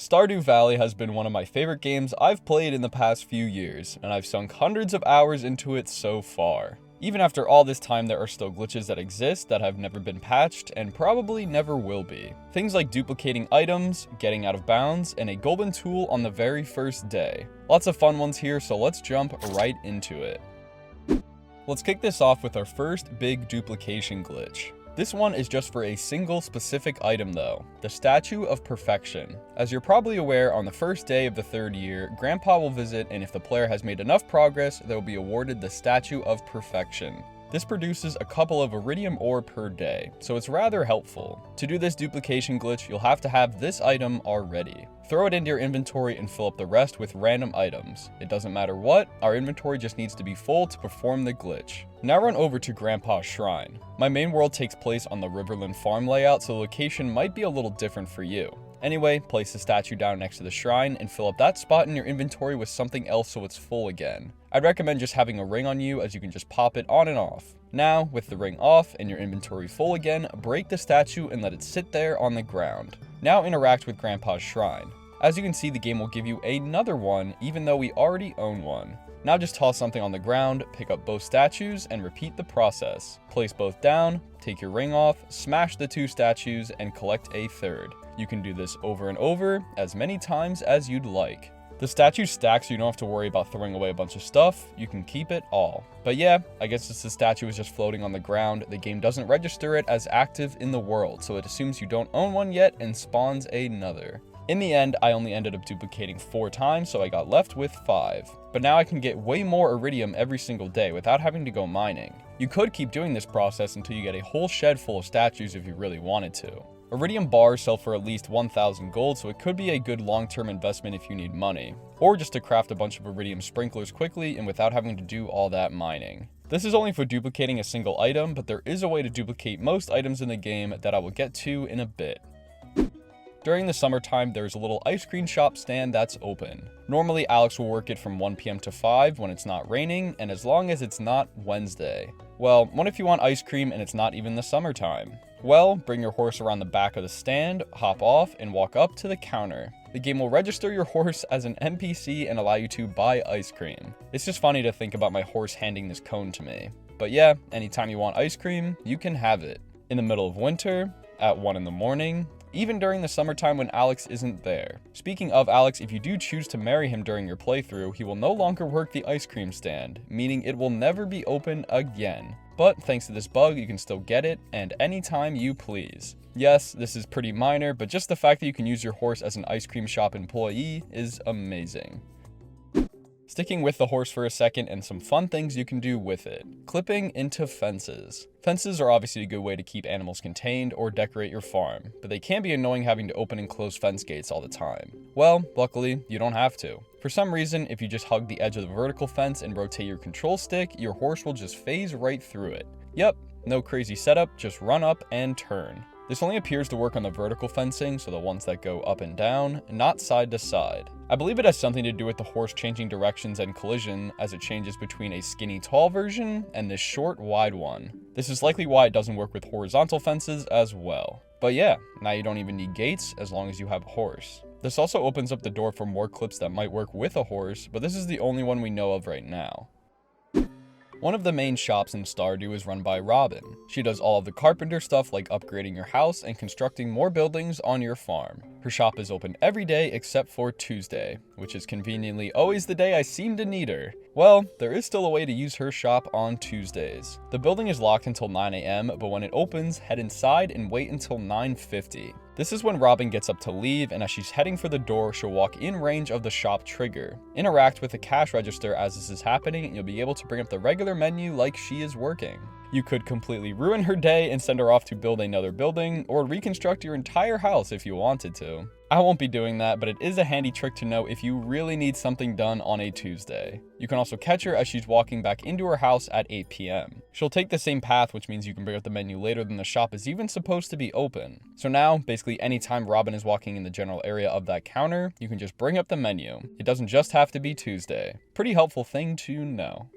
Stardew Valley has been one of my favorite games I've played in the past few years, and I've sunk hundreds of hours into it so far. Even after all this time, there are still glitches that exist that have never been patched and probably never will be. Things like duplicating items, getting out of bounds, and a golden tool on the very first day. Lots of fun ones here, so let's jump right into it. Let's kick this off with our first big duplication glitch. This one is just for a single specific item though, the Statue of Perfection. As you're probably aware, on the first day of the third year, Grandpa will visit, and if the player has made enough progress, they'll be awarded the Statue of Perfection. This produces a couple of iridium ore per day, so it's rather helpful. To do this duplication glitch, you'll have to have this item already. Throw it into your inventory and fill up the rest with random items. It doesn't matter what, our inventory just needs to be full to perform the glitch. Now run over to Grandpa's shrine. My main world takes place on the Riverland farm layout, so the location might be a little different for you. Anyway, place the statue down next to the shrine and fill up that spot in your inventory with something else so it's full again. I'd recommend just having a ring on you, as you can just pop it on and off. Now, with the ring off and your inventory full again, break the statue and let it sit there on the ground. Now interact with Grandpa's shrine. As you can see, the game will give you another one even though we already own one. Now just toss something on the ground, pick up both statues, and repeat the process. Place both down, take your ring off, smash the two statues, and collect a third. You can do this over and over, as many times as you'd like. The statue stacks, so you don't have to worry about throwing away a bunch of stuff. You can keep it all. But yeah, I guess since the statue is just floating on the ground, the game doesn't register it as active in the world, so it assumes you don't own one yet and spawns another. In the end, I only ended up duplicating 4 times, so I got left with 5. But now I can get way more iridium every single day without having to go mining. You could keep doing this process until you get a whole shed full of statues if you really wanted to. Iridium bars sell for at least 1,000 gold, so it could be a good long-term investment if you need money. Or just to craft a bunch of iridium sprinklers quickly and without having to do all that mining. This is only for duplicating a single item, but there is a way to duplicate most items in the game that I will get to in a bit. During the summertime, there's a little ice cream shop stand that's open. Normally, Alex will work it from 1 p.m. to 5 when it's not raining, and as long as it's not Wednesday. Well, what if you want ice cream and it's not even the summertime? Well, bring your horse around the back of the stand, hop off, and walk up to the counter. The game will register your horse as an NPC and allow you to buy ice cream. It's just funny to think about my horse handing this cone to me. But yeah, anytime you want ice cream, you can have it. In the middle of winter, at 1 in the morning, even during the summertime when Alex isn't there. Speaking of Alex, if you do choose to marry him during your playthrough, he will no longer work the ice cream stand, meaning it will never be open again. But thanks to this bug, you can still get it, and anytime you please. Yes, this is pretty minor, but just the fact that you can use your horse as an ice cream shop employee is amazing. Sticking with the horse for a second, and some fun things you can do with it. Clipping into fences. Fences are obviously a good way to keep animals contained or decorate your farm, but they can be annoying having to open and close fence gates all the time. Well, luckily, you don't have to. For some reason, if you just hug the edge of the vertical fence and rotate your control stick, your horse will just phase right through it. Yep, no crazy setup, just run up and turn. This only appears to work on the vertical fencing, so the ones that go up and down, not side to side. I believe it has something to do with the horse changing directions and collision as it changes between a skinny tall version and this short wide one. This is likely why it doesn't work with horizontal fences as well. But yeah, now you don't even need gates as long as you have a horse. This also opens up the door for more clips that might work with a horse, but this is the only one we know of right now. One of the main shops in Stardew is run by Robin. She does all of the carpenter stuff like upgrading your house and constructing more buildings on your farm. Her shop is open every day except for Tuesday, which is conveniently always the day I seem to need her. Well, there is still a way to use her shop on Tuesdays. The building is locked until 9 a.m, but when it opens, head inside and wait until 9:50. This is when Robin gets up to leave, and as she's heading for the door, she'll walk in range of the shop trigger. Interact with the cash register as this is happening, and you'll be able to bring up the regular menu like she is working. You could completely ruin her day and send her off to build another building, or reconstruct your entire house if you wanted to. I won't be doing that, but it is a handy trick to know if you really need something done on a Tuesday. You can also catch her as she's walking back into her house at 8 p.m. She'll take the same path, which means you can bring up the menu later than the shop is even supposed to be open. So now, basically anytime Robin is walking in the general area of that counter, you can just bring up the menu. It doesn't just have to be Tuesday. Pretty helpful thing to know.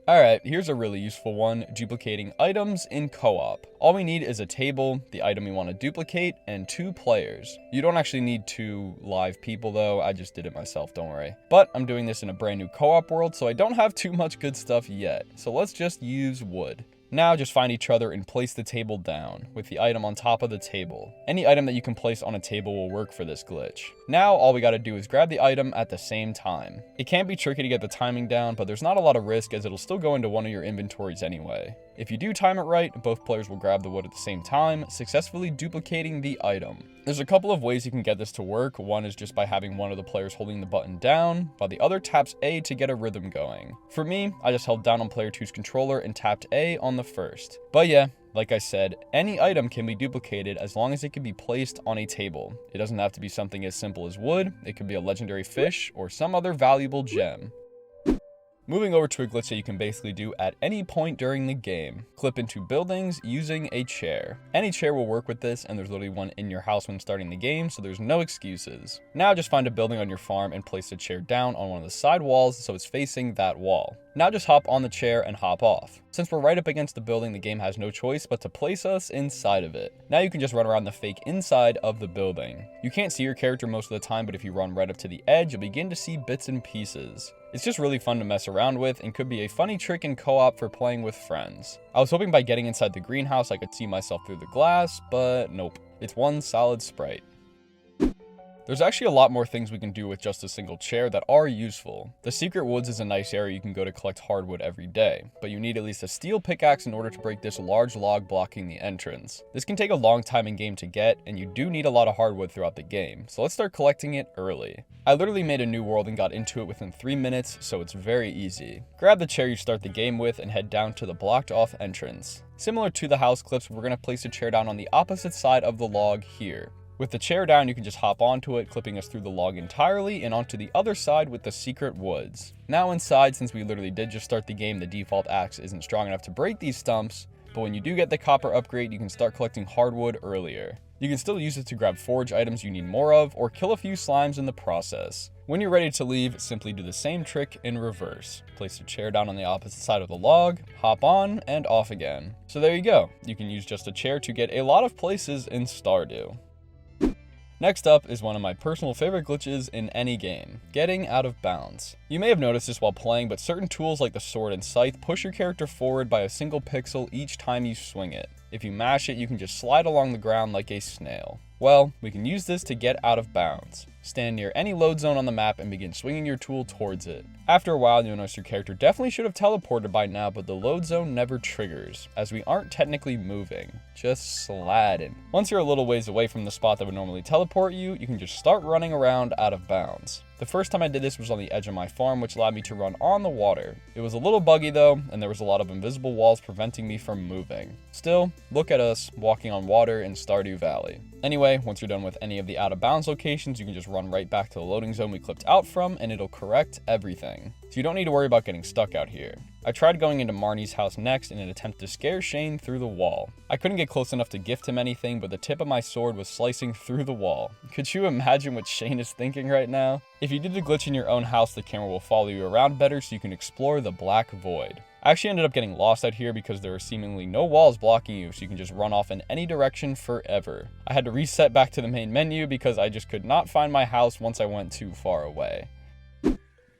Alright, here's a really useful one, duplicating items in co-op. All we need is a table, the item we want to duplicate, and 2 players. You don't actually need 2 live people though, I just did it myself, don't worry. But I'm doing this in a brand new co-op world, so I don't have too much good stuff yet. So let's just use wood. Now just find each other and place the table down, with the item on top of the table. Any item that you can place on a table will work for this glitch. Now all we gotta do is grab the item at the same time. It can be tricky to get the timing down, but there's not a lot of risk as it'll still go into one of your inventories anyway. If you do time it right, both players will grab the wood at the same time, successfully duplicating the item. There's a couple of ways you can get this to work. One is just by having one of the players holding the button down, while the other taps A to get a rhythm going. For me, I just held down on player 2's controller and tapped A on the first. But yeah, like I said, any item can be duplicated as long as it can be placed on a table. It doesn't have to be something as simple as wood, it could be a legendary fish or some other valuable gem. Moving over to a glitch that you can basically do at any point during the game. Clip into buildings using a chair. Any chair will work with this, and there's literally one in your house when starting the game, so there's no excuses. Now just find a building on your farm and place the chair down on one of the side walls so it's facing that wall. Now just hop on the chair and hop off. Since we're right up against the building, the game has no choice but to place us inside of it. Now you can just run around the fake inside of the building. You can't see your character most of the time, but if you run right up to the edge, you'll begin to see bits and pieces. It's just really fun to mess around with and could be a funny trick in co-op for playing with friends. I was hoping by getting inside the greenhouse I could see myself through the glass, but nope. It's one solid sprite. There's actually a lot more things we can do with just a single chair that are useful. The secret woods is a nice area you can go to collect hardwood every day, but you need at least a steel pickaxe in order to break this large log blocking the entrance. This can take a long time in game to get, and you do need a lot of hardwood throughout the game, so let's start collecting it early. I literally made a new world and got into it within 3 minutes, so it's very easy. Grab the chair you start the game with and head down to the blocked off entrance. Similar to the house clips, we're going to place a chair down on the opposite side of the log here. With the chair down, you can just hop onto it, clipping us through the log entirely and onto the other side with the secret woods. Now inside, since we literally did just start the game, the default axe isn't strong enough to break these stumps, but when you do get the copper upgrade, you can start collecting hardwood earlier. You can still use it to grab forage items you need more of, or kill a few slimes in the process. When you're ready to leave, simply do the same trick in reverse. Place your chair down on the opposite side of the log, hop on, and off again. So there you go. You can use just a chair to get a lot of places in Stardew. Next up is one of my personal favorite glitches in any game, getting out of bounds. You may have noticed this while playing, but certain tools like the sword and scythe push your character forward by a single pixel each time you swing it. If you mash it, you can just slide along the ground like a snail. Well, we can use this to get out of bounds. Stand near any load zone on the map and begin swinging your tool towards it. After a while, you'll notice your character definitely should have teleported by now, but the load zone never triggers, as we aren't technically moving, just sliding. Once you're a little ways away from the spot that would normally teleport you, you can just start running around out of bounds. The first time I did this was on the edge of my farm, which allowed me to run on the water. It was a little buggy though, and there was a lot of invisible walls preventing me from moving. Still, look at us, walking on water in Stardew Valley. Anyway, once you're done with any of the out of bounds locations, you can just run right back to the loading zone we clipped out from, and it'll correct everything. So you don't need to worry about getting stuck out here. I tried going into Marnie's house next in an attempt to scare Shane through the wall. I couldn't get close enough to gift him anything, but the tip of my sword was slicing through the wall. Could you imagine what Shane is thinking right now? If you did the glitch in your own house, the camera will follow you around better so you can explore the black void. I actually ended up getting lost out here because there are seemingly no walls blocking you, so you can just run off in any direction forever. I had to reset back to the main menu because I just could not find my house once I went too far away.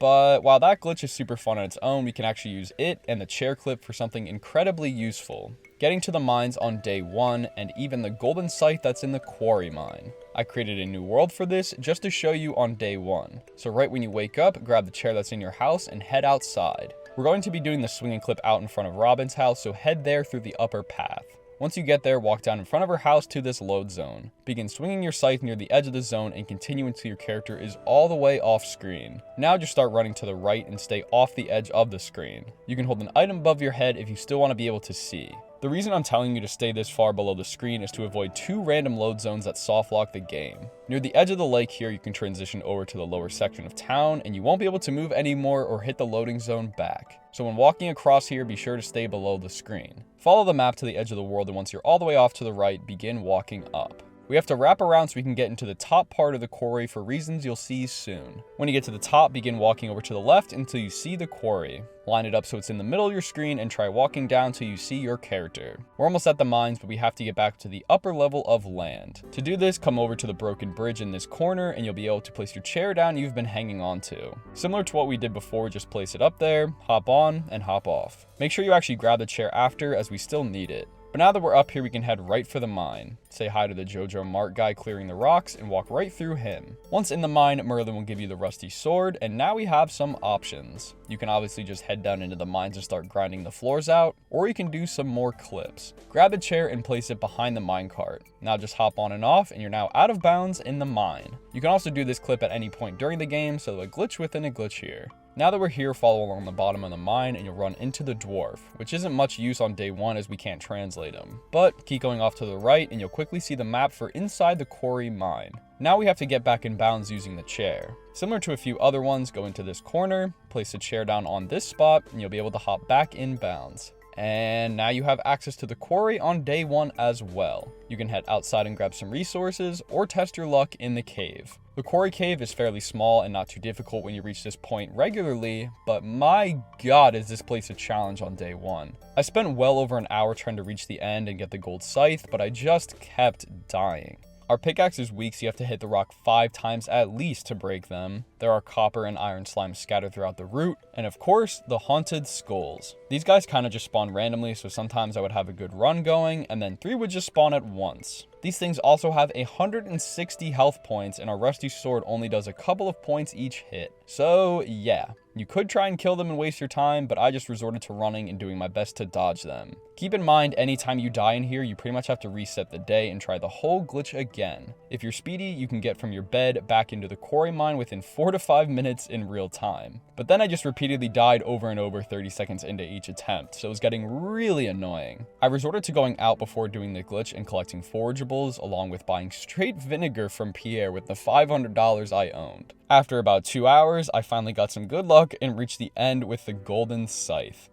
But while that glitch is super fun on its own, we can actually use it and the chair clip for something incredibly useful. Getting to the mines on day 1, and even the golden scythe that's in the Quarry mine. I created a new world for this just to show you on day 1. So right when you wake up, grab the chair that's in your house and head outside. We're going to be doing the swinging clip out in front of Robin's house, so head there through the upper path. Once you get there, walk down in front of her house to this load zone. Begin swinging your scythe near the edge of the zone and continue until your character is all the way off screen. Now just start running to the right and stay off the edge of the screen. You can hold an item above your head if you still want to be able to see. The reason I'm telling you to stay this far below the screen is to avoid 2 random load zones that soft lock the game. Near the edge of the lake here, you can transition over to the lower section of town, and you won't be able to move anymore or hit the loading zone back. So when walking across here, be sure to stay below the screen. Follow the map to the edge of the world, and once you're all the way off to the right, begin walking up. We have to wrap around so we can get into the top part of the quarry for reasons you'll see soon. When you get to the top, begin walking over to the left until you see the quarry. Line it up so it's in the middle of your screen and try walking down till you see your character. We're almost at the mines, but we have to get back to the upper level of land. To do this, come over to the broken bridge in this corner and you'll be able to place your chair down you've been hanging on to. Similar to what we did before, just place it up there, hop on, and hop off. Make sure you actually grab the chair after, as we still need it. But now that we're up here, we can head right for the mine. Say hi to the Jojo Mart guy clearing the rocks and walk right through him. Once in the mine, Merlin will give you the rusty sword, and now we have some options. You can obviously just head down into the mines and start grinding the floors out, or you can do some more clips. Grab the chair and place it behind the minecart. Now just hop on and off, and you're now out of bounds in the mine. You can also do this clip at any point during the game, so a glitch within a glitch here. Now that we're here, follow along the bottom of the mine and you'll run into the dwarf, which isn't much use on day one as we can't translate him. But keep going off to the right and you'll quickly see the map for inside the quarry mine. Now we have to get back in bounds using the chair. Similar to a few other ones, go into this corner, place the chair down on this spot, and you'll be able to hop back in bounds. And now you have access to the quarry on day one as well. You can head outside and grab some resources or test your luck in the cave. The quarry cave is fairly small and not too difficult when you reach this point regularly, but my god is this place a challenge on day one. I spent well over an hour trying to reach the end and get the gold scythe, but I just kept dying. Our pickaxe is weak, so you have to hit the rock 5 times at least to break them. There are copper and iron slimes scattered throughout the route, and of course, the haunted skulls. These guys kind of just spawn randomly, so sometimes I would have a good run going, and then 3 would just spawn at once. These things also have 160 health points, and our rusty sword only does a couple of points each hit. So yeah, you could try and kill them and waste your time, but I just resorted to running and doing my best to dodge them. Keep in mind, anytime you die in here, you pretty much have to reset the day and try the whole glitch again. If you're speedy, you can get from your bed back into the quarry mine within 4 to 5 minutes in real time. But then I just repeatedly died over and over 30 seconds into each attempt, so it was getting really annoying. I resorted to going out before doing the glitch and collecting forageables, along with buying straight vinegar from Pierre with the $500 I owned. After about 2 hours, I finally got some good luck and reached the end with the golden scythe.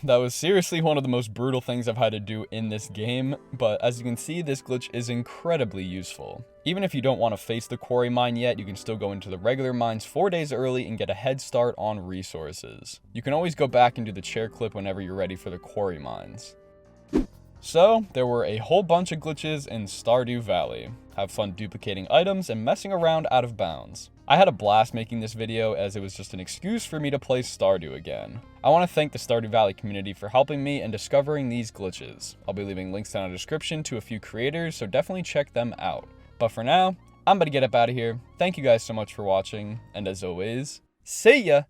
That was seriously one of the most brutal things I've had to do in this game, but as you can see, this glitch is incredibly useful. Even if you don't want to face the quarry mine yet, you can still go into the regular mines 4 days early and get a head start on resources. You can always go back and do the chair clip whenever you're ready for the quarry mines. So, there were a whole bunch of glitches in Stardew Valley. Have fun duplicating items and messing around out of bounds. I had a blast making this video as it was just an excuse for me to play Stardew again. I want to thank the Stardew Valley community for helping me and discovering these glitches. I'll be leaving links down in the description to a few creators, so definitely check them out. But for now, I'm about to get up out of here. Thank you guys so much for watching, and as always, see ya!